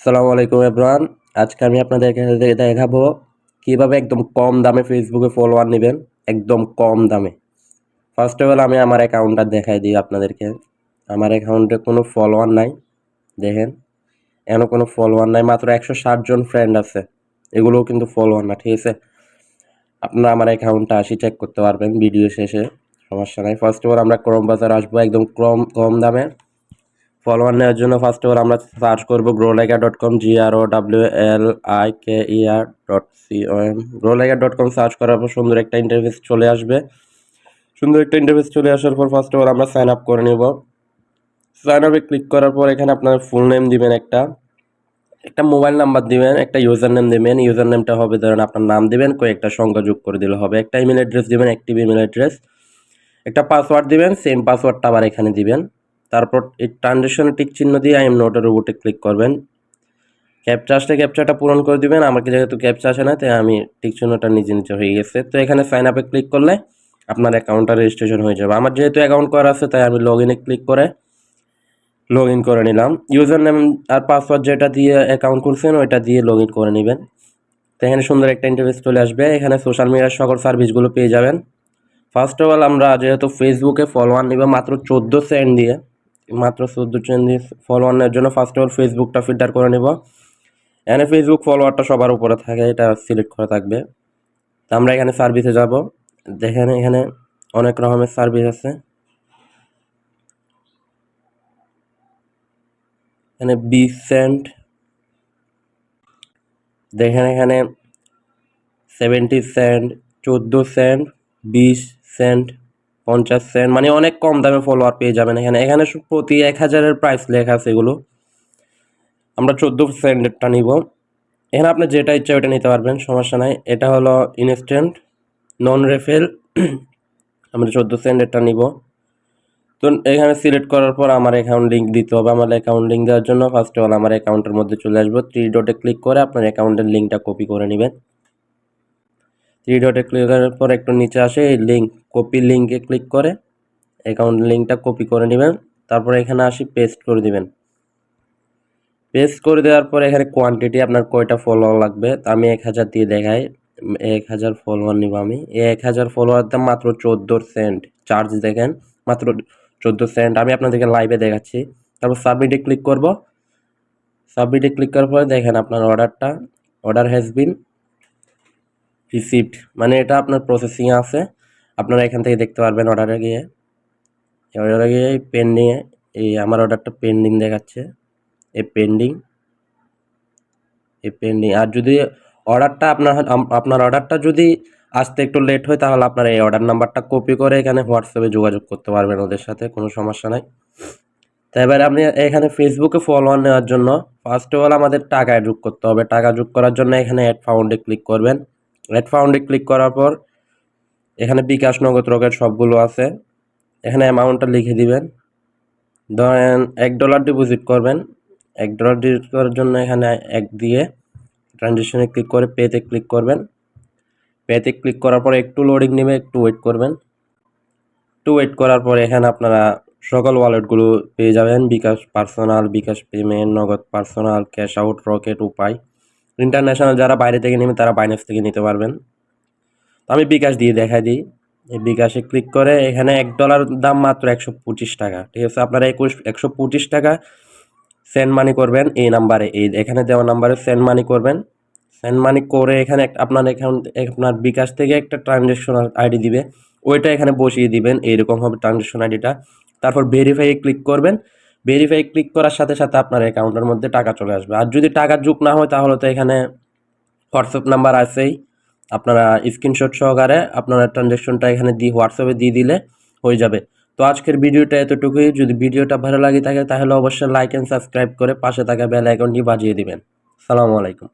আসসালামু আলাইকুম এভরিওয়ান। আজকে আমি আপনাদেরকে দেখাবো কিভাবে একদম কম দামে ফেসবুকে ফলোয়ার নেবেন, একদম কম দামে। ফার্স্ট অফ অল আমি আমার অ্যাকাউন্টটা দেখাই দিই আপনাদেরকে। আমার অ্যাকাউন্টে কোনো ফলোয়ার নাই, দেখেন এখনো কোনো ফলোয়ার নাই, মাত্র 160 জন ফ্রেন্ড আছে। এগুলোও কিন্তু ফলোয়ার না, ঠিক আছে। আপনারা আমার অ্যাকাউন্টটা চেক করতে পারবেন ভিডিও শেষে, সমস্যা নাই। ফার্স্ট অফ অল আমরা ক্রোম বাজার আসবো, একদম কম দামে ফলোয়ার নেওয়ার জন্য ফার্স্ট অফ অল আমরা সার্চ করবো growlaika.com, growlaika.com, growlaika.com সার্চ করার পর সুন্দর একটা ইন্টারফেস চলে আসবে। সুন্দর একটা ইন্টারফেস চলে আসার পর ফার্স্ট অফ অল আমরা সাইন আপ করে নেব। সাইন আপে ক্লিক করার পর এখানে আপনার ফুল নেম দিবেন, একটা মোবাইল নাম্বার দিবেন, একটা ইউজার নেম দিবেন। ইউজার নেমটা হবে ধরেন আপনার নাম দিবেন, কয়েকটা সংখ্যা যোগ করে দিলে হবে। একটা ইমেল অ্যাড্রেস দিবেন, অ্যাক্টিভ ইমেল অ্যাড্রেস। একটা পাসওয়ার্ড দিবেন, সেম পাসওয়ার্ডটা আবার এখানে দিবেন। তারপর এই ট্রানজেকশনে টিক চিহ্ন দিয়ে আই এম নোটের রোবটে ক্লিক করবেন। ক্যাপচা আসলে ক্যাপচাটা পূরণ করে দিবেন। আমাকে যেহেতু ক্যাপচা আসে না, তাই আমি টিক চিহ্নটা নিজে হয়ে গেছে। তো এখানে সাইন আপে ক্লিক করলে আপনার অ্যাকাউন্টটা রেজিস্ট্রেশন হয়ে যাবে। আমার যেহেতু অ্যাকাউন্ট করা আছে, তাই আমি লগ ইনে ক্লিক করে লগ ইন করে নিলাম। ইউজার নেম আর পাসওয়ার্ড যেটা দিয়ে অ্যাকাউন্ট খুলছেন ওইটা দিয়ে লগ ইন করে নেবেন। তো এখানে সুন্দর একটা ইন্টারফেস চলে আসবে। এখানে সোশ্যাল মিডিয়ার সকল সার্ভিসগুলো পেয়ে যাবেন। ফার্স্ট অফ অল আমরা যেহেতু ফেসবুকে ফলোয়ার নিব মাত্র 14 সেন্ট দিয়ে, মাত্র 14 সেন্ট দিয়ে ফলোয়ার নেওয়ার জন্য ফার্স্ট অফ অল ফেসবুকটা ফিল্টার করে নেব। এখানে ফেসবুক ফলোয়ারটা সবার উপরে থাকে, এটা সিলেক্ট করা থাকবে। তো আমরা এখানে সার্ভিসে যাব। দেখেন এখানে অনেক রকমের সার্ভিস আছে। এখানে 20 সেন্ট, দেখেন এখানে 70 সেন্ট, 14 সেন্ট, 20 সেন্ট, 50 সেন্ট, মানে অনেক কম দামে ফলোয়ার পেয়ে যাবেন। এখানে প্রতি 1000-এর প্রাইস লেখা আছে এগুলো। আমরা 14 সেন্টেরটা নিব। এখানে আপনি যেটা ইচ্ছা ওটা নিতে পারবেন, সমস্যা নাই। এটা হলো ইনস্ট্যান্ট নন রেফেল, আমরা 14 সেন্টেরটা নিব। তো এখানে সিলেক্ট করার পর আমার অ্যাকাউন্ট লিঙ্ক দিতে হবে। আমার অ্যাকাউন্ট লিঙ্ক দেওয়ার জন্য ফার্স্ট অফ অল আমার অ্যাকাউন্টের মধ্যে চলে আসবো। 3 ডটে ক্লিক করে আপনার অ্যাকাউন্টের লিঙ্কটা কপি করে নেবেন। 3 ডটে ক্লিক করার পর একটু নিচে আসে এই লিঙ্ক, কপি লিঙ্কে ক্লিক করে অ্যাকাউন্ট লিঙ্কটা কপি করে নেবেন। তারপর এখানে আসি পেস্ট করে দিবেন। পেস্ট করে দেওয়ার পর এখানে কোয়ান্টিটি আপনার কয়টা ফলোয়ার লাগবে, আমি 1000 দিয়ে দেখাই। 1000 ফলোয়ার নিব আমি। এই 1000 ফলোয়ার দাম মাত্র 14 সেন্ট। চার্জ দেখেন মাত্র 14 সেন্ট। আমি আপনাদেরকে লাইভে দেখাচ্ছি। তারপর সাবমিটে ক্লিক করব। সাবমিটে ক্লিক করার পরে দেখেন আপনার অর্ডার হ্যাজ বিন রিসিভড, মানে এটা আপনার প্রসেসিংয়ে আছে। আপনারা এখান থেকে দেখতে পারবেন অর্ডারে গিয়ে পেন্ডিংয়ে এই আমার অর্ডারটা পেন্ডিং দেখাচ্ছে। এই পেন্ডিং আর যদি আপনার অর্ডারটা যদি আসতে একটু লেট হয়, তাহলে আপনার এই অর্ডার নাম্বারটা কপি করে এখানে হোয়াটসঅ্যাপে যোগাযোগ করতে পারবেন ওদের সাথে, কোনো সমস্যা নাই। তো এবারে আপনি এখানে ফেসবুকে ফলোয়ার নেওয়ার জন্য ফার্স্ট অফ অল আমাদের টাকা যোগ করতে হবে। টাকা যোগ করার জন্য এখানে অ্যাড ফাউন্ডে ক্লিক করবেন। অ্যাড ফাউন্ডে ক্লিক করার পর এখানে বিকাশ, নগদ, রকেট সবগুলো আছে। এখানে অ্যামাউন্টটা লিখে দিবেন। ধরেন $1 ডিপোজিট করবেন। $1 ডিপোজিট করার জন্য এখানে 1 দিয়ে ট্রানজেকশনে ক্লিক করে পেতে ক্লিক করবেন। পেতে ক্লিক করার পরে একটু লোডিং নেবে, একটু ওয়েট করবেন। একটু ওয়েট করার পরে এখানে আপনারা সকল ওয়ালেটগুলো পেয়ে যাবেন। বিকাশ পার্সোনাল, বিকাশ পেমেন্ট, নগদ পার্সোনাল, ক্যাশ আউট, রকেট, উপায়। ইন্টারন্যাশনাল যারা বাইরে থেকে নেবেন তারা বাইন্যান্স থেকে নিতে পারবেন। তো আমি বিকাশ দিয়ে দেখাই দিই। এই বিকাশে ক্লিক করে এখানে $1 দাম মাত্র 125 টাকা, ঠিক আছে। আপনারা 125 টাকা সেন্ড মানি করবেন এই নাম্বারে, এই এখানে দেওয়া নাম্বারে সেন্ড মানি করবেন। সেন্ড মানি করে এখানে আপনার অ্যাকাউন্ট, আপনার বিকাশ থেকে একটা ট্রানজ্যাকশন আইডি দিবে, ওইটা এখানে বসিয়ে দিবেন। এইরকম হবে ট্রানজ্যাকশন আইডিটা। তারপর ভেরিফাই ক্লিক করবেন। ভেরিফাই ক্লিক করার সাথে সাথে আপনার অ্যাকাউন্টের মধ্যে টাকা চলে আসবে। আর যদি টাকা যোগ না হয়, তাহলে তো এখানে হোয়াটসঅ্যাপ নাম্বার আছেই, আপনারা স্ক্রিনশট সহকারে আপনারা ট্রানজ্যাকশনটা এখানে দিয়ে হোয়াটসঅ্যাপে দিয়ে দিলে হয়ে যাবে। তো আজকের ভিডিওটা এতটুকুই। যদি ভিডিওটা ভালো লাগে থাকে তাহলে অবশ্যই লাইক অ্যান্ড সাবস্ক্রাইব করে পাশে থাকা বেল আইকনটি বাজিয়ে দিবেন। আসসালামু আলাইকুম।